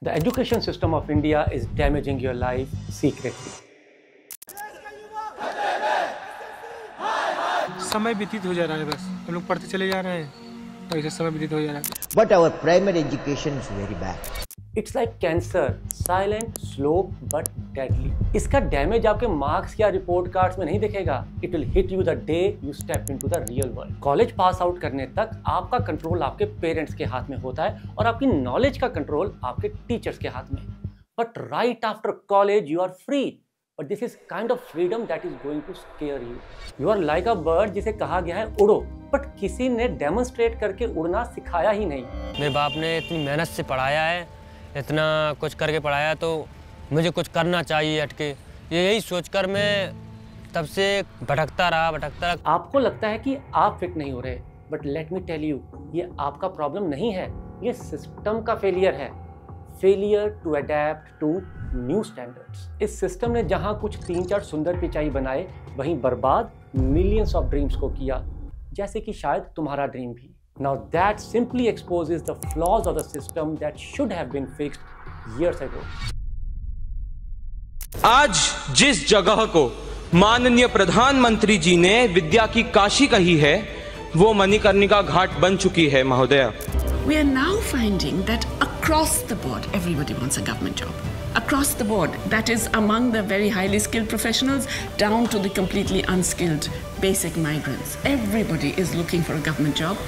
The education system of India is damaging your life secretly. समय व्यतीत हो जा रहा है, बस हम लोग पढ़ते चले जा रहे हैं तो ऐसे समय व्यतीत हो जा रहा है. But our primary education is very bad. It's like cancer, silent, slow but deadly. इसका डैमेज आपके मार्क्स या रिपोर्ट कार्ड्स में नहीं दिखेगा. It will hit you the day you step into the real world. College pass out करने तक आपका control आपके पेरेंट्स के हाथ में होता है और आपकी नॉलेज का कंट्रोल आपके टीचर्स के हाथ में. But right after college you are free. But this is kind of freedom that is going to scare you. You are like a bird जिसे कहा गया है उड़ो, but किसी ने डेमोन्स्ट्रेट करके उड़ना सिखाया ही नहीं. मेरे बाप ने इतनी मेहनत से पढ़ाया है, इतना कुछ करके पढ़ाया, तो मुझे कुछ करना चाहिए हटके. यही सोचकर मैं तब से भटकता रहा. आपको लगता है कि आप फिट नहीं हो रहे, but let me tell you, ये आपका प्रॉब्लम नहीं है, ये सिस्टम का फेलियर है. Failure to adapt to new standards. इस सिस्टम ने जहां कुछ 3-4 सुंदर पिचाई बनाए, वहीं बर्बाद मिलियंस ऑफ ड्रीम्स को किया, जैसे कि शायद तुम्हारा ड्रीम भी. Now that simply exposes the flaws of the system that should have been fixed years ago. आज जिस जगह को माननीय प्रधानमंत्री जी ने विद्या की काशी कही है, वो मणिकर्णिका घाट बन चुकी है महोदय. We are now finding that across the board, everybody wants a government job. Across the board, that is among the very highly skilled professionals down to the completely unskilled basic migrants. Everybody is looking for a government job.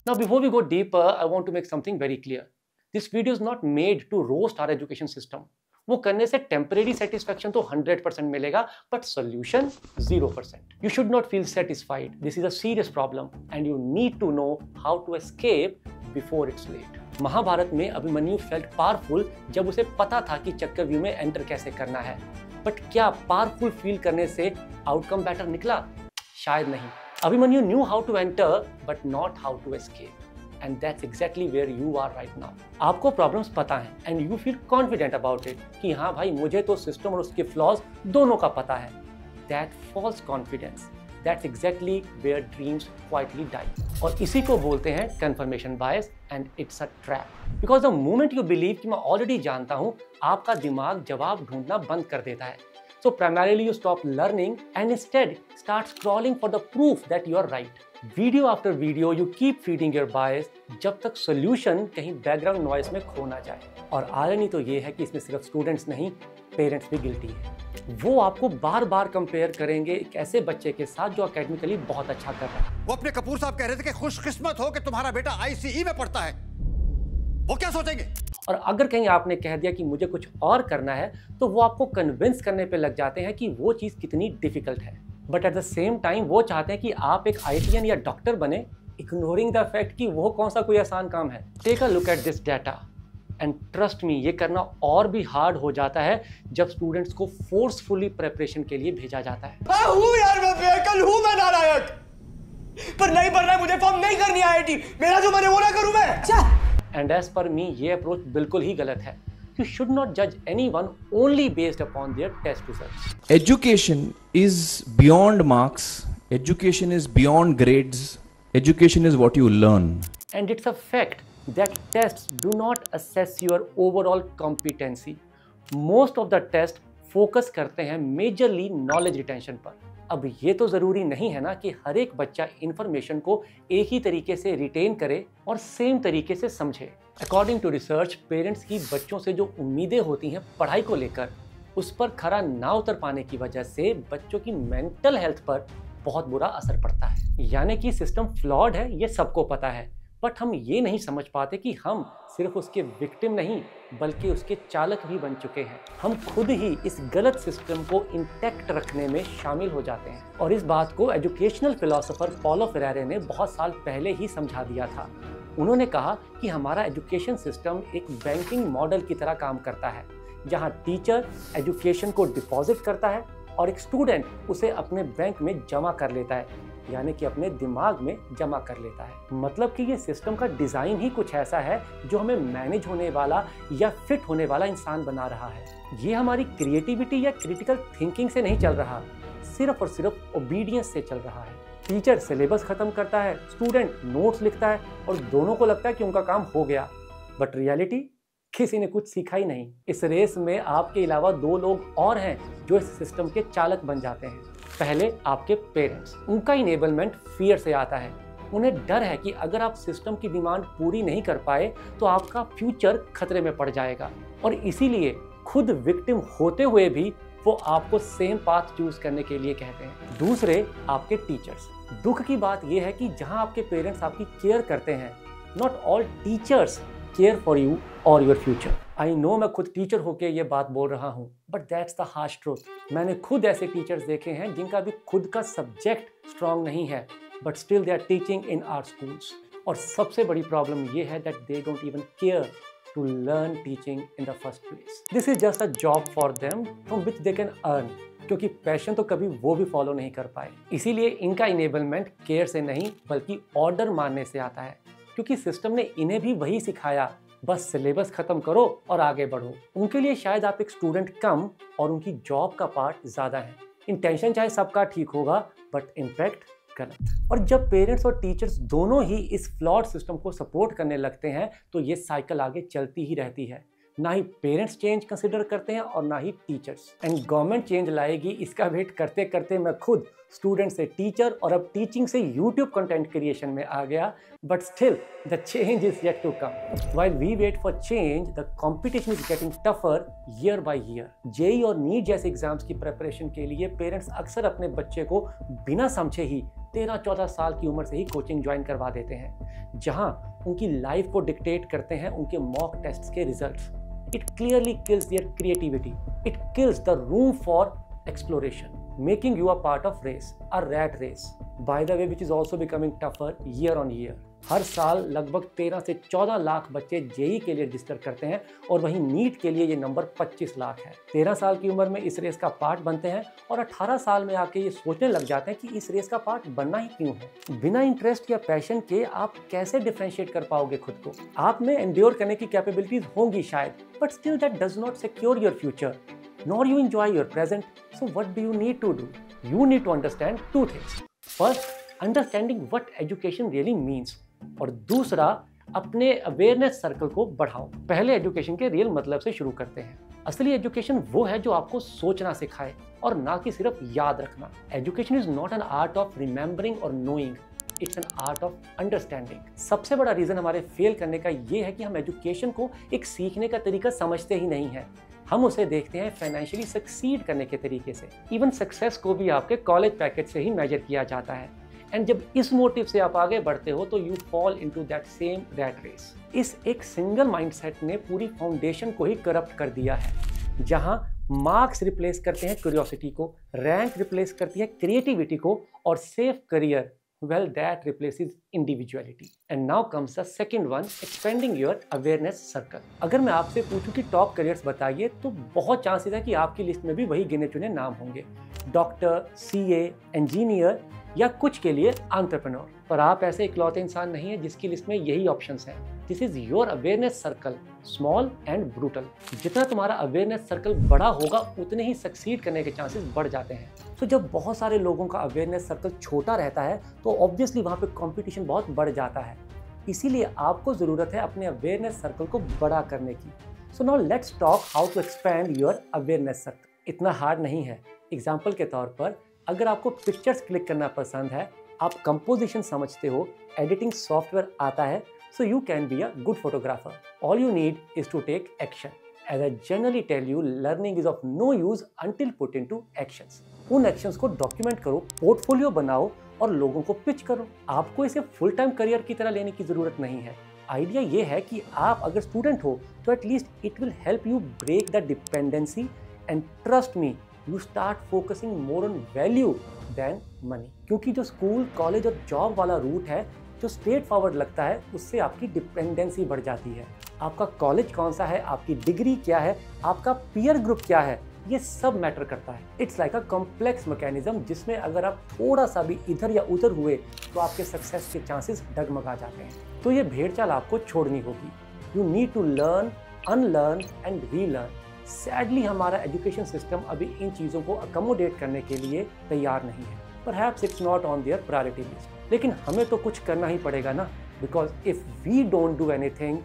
Now, before we go deeper, I want to make something very clear. This video is not made to roast our education system. वो करने से temporary satisfaction तो 100% मिलेगा, but solution 0%. You should not feel satisfied. This is a serious problem and you need to know how to escape before it's late. Mahabharat में Abhimanyu felt powerful जब उसे पता था कि चक्रव्यूह में एंटर कैसे करना है, बट क्या पावरफुल फील करने से आउटकम बेटर निकला? शायद नहीं. Abhimanyu knew how to enter but not how to escape. And that's exactly where you are right now. आपको प्रॉब्लम्स पता हैं and you feel confident about it कि हाँ भाई, मुझे तो सिस्टम और उसके फ्लॉज दोनों का पता है. That false confidence, that's exactly where dreams quietly die. और इसी को बोलते हैं confirmation bias and it's a trap. Because the moment you believe कि मैं ऑलरेडी जानता हूँ, आपका दिमाग जवाब ढूंढना बंद कर देता है. So primarily you stop learning and instead start scrolling for the proof that you are right. Video after video you keep feeding your bias जब तक सोल्यूशन कहीं बैकग्राउंड नॉइस में खो ना जाए. और आयरनी तो ये है कि इसमें सिर्फ स्टूडेंट्स नहीं, पेरेंट्स भी गिल्टी है. वो आपको बार बार कंपेयर करेंगे एक ऐसे बच्चे के साथ जो एकेडमिकली बहुत अच्छा कर रहा है. वो अपने कपूर साहब कह रहे थे कि खुशकिस्मत हो कि तुम्हारा बेटा ICE में पढ़ता है. वो क्या सोचेंगे? और अगर कहीं आपने कह दिया कि मुझे कुछ और करना है, तो वो आपको कन्विंस करने पे लग जाते हैं कि वो चीज़ कितनी डिफिकल्ट है. But at the same time वो चाहते हैं कि आप एक IITian या डॉक्टर बने, इग्नोरिंग द फैक्ट कि वो कौन सा कोई आसान काम है. Take a look at this data and trust me, ये करना और भी हार्ड हो जाता है जब स्टूडेंट्स को फोर्सफुली प्रिपरेशन के लिए भेजा जाता है. यार मैं बेअक्ल हूं, मैं नालायक, पर नहीं पढ़ना है मुझे, फॉर्म नहीं करनी IIT. मेरा जो मैंने वो ना करूं मैं. एंड एज पर मी, ये अप्रोच बिल्कुल ही गलत है. You should not judge anyone only based upon their test results. Education is beyond marks. Education is beyond grades. Education is what you learn. And it's a fact that tests do not assess your overall competency. Most of the tests focus करते हैं majorly knowledge retention पर. अब ये तो ज़रूरी नहीं है ना कि हर एक बच्चा इन्फॉर्मेशन को एक ही तरीके से रिटेन करे और सेम तरीके से समझे. अकॉर्डिंग टू रिसर्च, पेरेंट्स की बच्चों से जो उम्मीदें होती हैं पढ़ाई को लेकर, उस पर खरा ना उतर पाने की वजह से बच्चों की मेंटल हेल्थ पर बहुत बुरा असर पड़ता है. यानी कि सिस्टम फ्लॉड है, ये सबको पता है, बट हम ये नहीं समझ पाते कि हम सिर्फ उसके विक्टिम नहीं बल्कि उसके चालक भी बन चुके हैं. हम खुद ही इस गलत सिस्टम को इंटैक्ट रखने में शामिल हो जाते हैं. और इस बात को एजुकेशनल फिलोसोफर पॉलो फ्रेरे ने बहुत साल पहले ही समझा दिया था. उन्होंने कहा कि हमारा एजुकेशन सिस्टम एक बैंकिंग मॉडल की तरह काम करता है, जहां टीचर एजुकेशन को डिपॉजिट करता है और एक स्टूडेंट उसे अपने बैंक में जमा कर लेता है, यानी कि अपने दिमाग में जमा कर लेता है. मतलब कि ये सिस्टम का डिज़ाइन ही कुछ ऐसा है जो हमें मैनेज होने वाला या फिट होने वाला इंसान बना रहा है. ये हमारी क्रिएटिविटी या क्रिटिकल थिंकिंग से नहीं चल रहा, सिर्फ और सिर्फ ओबीडियंस से चल रहा है. टीचर सिलेबस खत्म करता है, स्टूडेंट नोट्स लिखता है और दोनों को लगता है कि उनका काम हो गया, बट रियलिटी किसी ने कुछ सीखा ही नहीं। इस रेस में आपके अलावा 2 लोग और हैं जो इस सिस्टम के चालक बन जाते हैं। पहले आपके पेरेंट्स, उनका इनेबलमेंट फियर से आता है। उन्हें डर है कि अगर आप सिस्टम की डिमांड पूरी नहीं कर पाए तो आपका फ्यूचर खतरे में पड़ जाएगा, और इसीलिए खुद विक्टिम होते हुए भी वो आपको सेम पाथ चूज करने के लिए कहते हैं। दूसरे आपके टीचर्स। दुख की बात यह है कि जहां आपके पेरेंट्स आपकी केयर करते हैं, not all teachers care for you और योर फ्यूचर। आई नो मैं खुद टीचर होके ये बात बोल रहा हूँ, but that's the harsh truth. मैंने खुद ऐसे टीचर्स देखे हैं जिनका भी खुद का सब्जेक्ट स्ट्रांग नहीं है, but still they are teaching in our schools. और सबसे बड़ी प्रॉब्लम ये है that they don't even care to learn teaching in the first place. This is just a job for them from which they can earn, क्योंकि passion तो कभी वो भी फॉलो नहीं कर पाए। इसीलिए इनका इनेबलमेंट केयर से नहीं बल्कि ऑर्डर मानने से आता है, क्योंकि सिस्टम ने इन्हें भी वही सिखाया, बस सिलेबस खत्म करो और आगे बढ़ो। उनके लिए शायद आप एक स्टूडेंट कम और उनकी जॉब का पार्ट ज्यादा है। इंटेंशन चाहे सबका ठीक होगा, बट इम्पैक्ट गलत। और जब पेरेंट्स और टीचर्स दोनों ही इस फ्लॉड सिस्टम को सपोर्ट करने लगते हैं तो ये साइकिल आगे चलती ही रहती है। ना ही पेरेंट्स चेंज कंसिडर करते हैं और ना ही टीचर्स। एंड गवर्नमेंट चेंज लाएगी, इसका वेट करते करते मैं खुद स्टूडेंट से टीचर और अब टीचिंग से यूट्यूब कंटेंट क्रिएशन में आ गया। But still the change is yet to come. While we wait for change, the competition is getting tougher year by year. JEE और नीट जैसे एग्जाम्स की प्रिपरेशन के लिए पेरेंट्स अक्सर अपने बच्चे को बिना समझे ही 13-14 साल की उम्र से ही कोचिंग ज्वाइन करवा देते हैं, जहां उनकी लाइफ को डिक्टेट करते हैं उनके मॉक टेस्ट्स के results. It clearly kills their creativity. It kills the room for exploration, making you a part of race, a rat race. By the way, which is also becoming tougher year on year. हर साल लगभग 13 से 14 लाख बच्चे JEE के लिए register करते हैं और वहीं नीट के लिए ये नंबर 25 लाख है। 13 साल की उम्र में इस रेस का पार्ट बनते हैं और 18 साल में आके ये सोचने लग जाते हैं कि इस रेस का पार्ट बनना ही क्यों है। बिना इंटरेस्ट या पैशन के आप कैसे डिफरेंशिएट कर पाओगे खुद को? आप में एंड्योर करने की कैपेबिलिटीज होंगी शायद, but still that does not secure your future, nor you enjoy your present. So what do you need to do? You need to understand 2 things. First, understanding what education really means. और दूसरा, अपने awareness circle को बढ़ाओ। पहले education के real मतलब से शुरू करते हैं। असली एजुकेशन वो है जो आपको सोचना सिखाए और ना कि सिर्फ याद रखना। Education is not an art of remembering और knowing, it's an art of understanding. सबसे बड़ा रीजन हमारे फेल करने का ये है कि हम एजुकेशन को एक सीखने का तरीका समझते ही नहीं है। हम उसे देखते हैं फाइनेंशियली सक्सीड करने के तरीके से। इवन सक्सेस को भी आपके कॉलेज पैकेज से ही मेजर किया जाता है। एंड जब इस मोटिव से आप आगे बढ़ते हो तो you fall into that same rat race. इस एक सिंगल माइंडसेट ने पूरी फाउंडेशन को ही करप्ट कर दिया है, जहां मार्क्स रिप्लेस करते हैं क्यूरियोसिटी को, रैंक रिप्लेस करती है क्रिएटिविटी को, और safe career, well, that replaces individuality. And now comes the second one, expanding your awareness circle. अगर मैं आपसे पूछूं कि टॉप करियर्स बताइए तो बहुत चांसेस है कि आपकी लिस्ट में भी वही गिने चुने नाम होंगे, डॉक्टर, सीए, इंजीनियर या कुछ के लिए एंटरप्रेन्योर। पर आप ऐसे इकलौते इंसान नहीं है जिसकी लिस्ट में यही ऑप्शंस हैं। This is your awareness circle, small and brutal. जितना तुम्हारा अवेयरनेस सर्कल बड़ा होगा उतने ही सक्सीड करने के चांसेस बढ़ जाते हैं। तो जब बहुत सारे लोगों का अवेयरनेस सर्कल छोटा रहता है तो ऑब्वियसली वहाँ पे कंपटीशन बहुत बढ़ जाता है। इसीलिए आपको ज़रूरत है अपने अवेयरनेस सर्कल को बड़ा करने की। So now let's talk how to expand your awareness circle. इतना हार्ड नहीं है। एग्जाम्पल के तौर पर, अगर आपको पिक्चर्स क्लिक करना पसंद है, आप कंपोजिशन समझते हो, एडिटिंग सॉफ्टवेयर आता है, so you can be a good photographer. All you need is to take action. As I generally tell you, learning is of no use until put into actions. उन actions को document करो, portfolio बनाओ और लोगों को pitch करो। आपको इसे फुल टाइम करियर की तरह लेने की जरूरत नहीं है। आइडिया ये है कि आप अगर स्टूडेंट हो तो at least it will help you break the dependency, and trust me, you start focusing more on value then money. क्योंकि जो स्कूल, कॉलेज और जॉब वाला रूट है जो स्ट्रेट फॉरवर्ड लगता है, उससे आपकी डिपेंडेंसी बढ़ जाती है। आपका कॉलेज कौन सा है, आपकी डिग्री क्या है, आपका पीयर ग्रुप क्या है, ये सब मैटर करता है। It's like a complex mechanism जिसमें अगर आप थोड़ा सा भी इधर या उधर हुए तो आपके सक्सेस के चांसेस डगमगा जाते हैं। तो ये भेड़ चाल आपको छोड़नी होगी। You need to learn, unlearn and relearn. Sadly हमारा एजुकेशन सिस्टम अभी इन चीज़ों को अकोमोडेट करने के लिए तैयार नहीं है। Perhaps it's not on their priority list. लेकिन हमें तो कुछ करना ही पड़ेगा ना, because if we don't do anything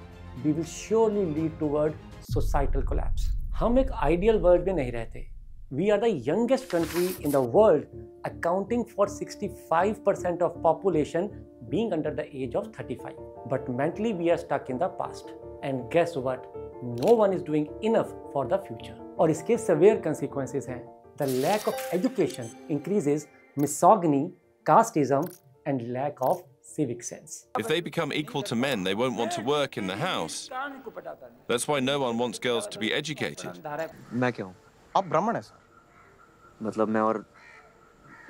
we will surely lead toward societal collapse. हम एक आइडियल वर्ल्ड में नहीं रहते। We are the youngest country in the world, accounting for 65% of population being under the age of 35. But mentally we are stuck in the past. And guess what? No one is doing enough for the future. और इसके severe consequences हैं. The lack of education increases misogyny, casteism, and lack of civic sense. If they become equal to men, they won't want to work in the house. That's why no one wants girls to be educated. मैं क्या हूँ? आप ब्राह्मण हैं sir. मतलब मैं और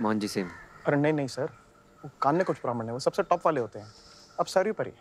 Mohan ji same. अरे नहीं सर, वो कान्य कुछ ब्राह्मण है, वो सबसे टॉप वाले होते हैं। अब सर पर ही।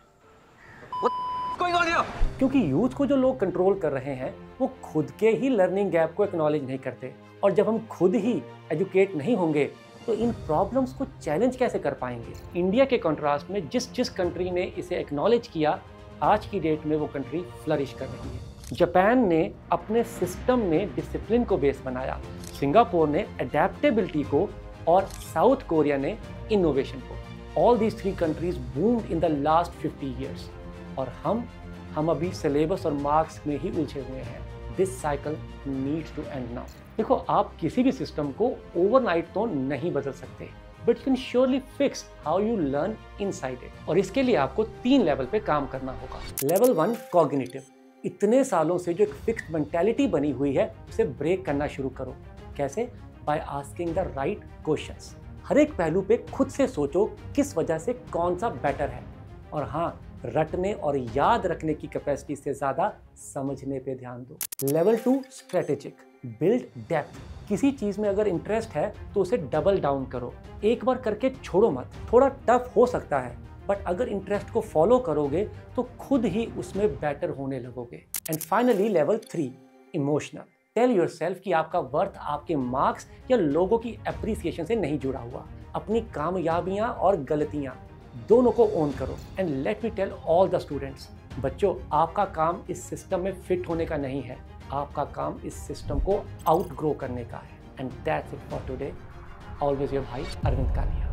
क्योंकि यूथ को जो लोग कंट्रोल कर रहे हैं वो खुद के ही लर्निंग गैप को एक्नॉलेज नहीं करते, और जब हम खुद ही एजुकेट नहीं होंगे तो इन प्रॉब्लम्स को चैलेंज कैसे कर पाएंगे। इंडिया के कंट्रास्ट में जिस कंट्री ने इसे एक्नॉलेज किया, आज की डेट में वो कंट्री फ्लरिश कर रही है। जापान ने अपने सिस्टम में डिसिप्लिन को बेस बनाया, सिंगापुर ने एडेप्टेबिलिटी को, और साउथ कोरिया ने इनोवेशन को। All these 3 countries boomed in the last 50 years, और हम अभी सिलेबस और मार्क्स में ही उलझे हुए हैं। This cycle needs to end now. देखो, आप किसी भी सिस्टम को ओवरनाइट तो नहीं बदल सकते, but you can surely fix how you learn inside it. और इसके लिए आपको 3 लेवल पे काम करना होगा। Level 1 cognitive. इतने सालों से जो एक फिक्स्ड मेंटालिटी बनी हुई है उसे ब्रेक करना शुरू करो। कैसे? By asking the right questions. हर एक पहलू पे खुद से सोचो किस वजह से कौन सा बेटर है, और हाँ, रटने और याद रखने की कैपेसिटी से ज्यादा समझने पे ध्यान दो। Level 2 strategic. Build depth. किसी चीज में अगर इंटरेस्ट है तो उसे डबल डाउन करो, एक बार करके छोड़ो मत। थोड़ा टफ हो सकता है, बट अगर इंटरेस्ट को फॉलो करोगे तो खुद ही उसमें बेटर होने लगोगे। And finally level 3 emotional. Tell yourself कि आपका वर्थ आपके मार्क्स या लोगों की एप्रिसिएशन से नहीं जुड़ा हुआ। अपनी कामयाबियां और गलतियां दोनों को ओन करो। And let me tell all the students, बच्चों, आपका काम इस सिस्टम में फिट होने का नहीं है, आपका काम इस सिस्टम को आउटग्रो करने का है। And that's it for today. Always your भाई अरविंद कालिया।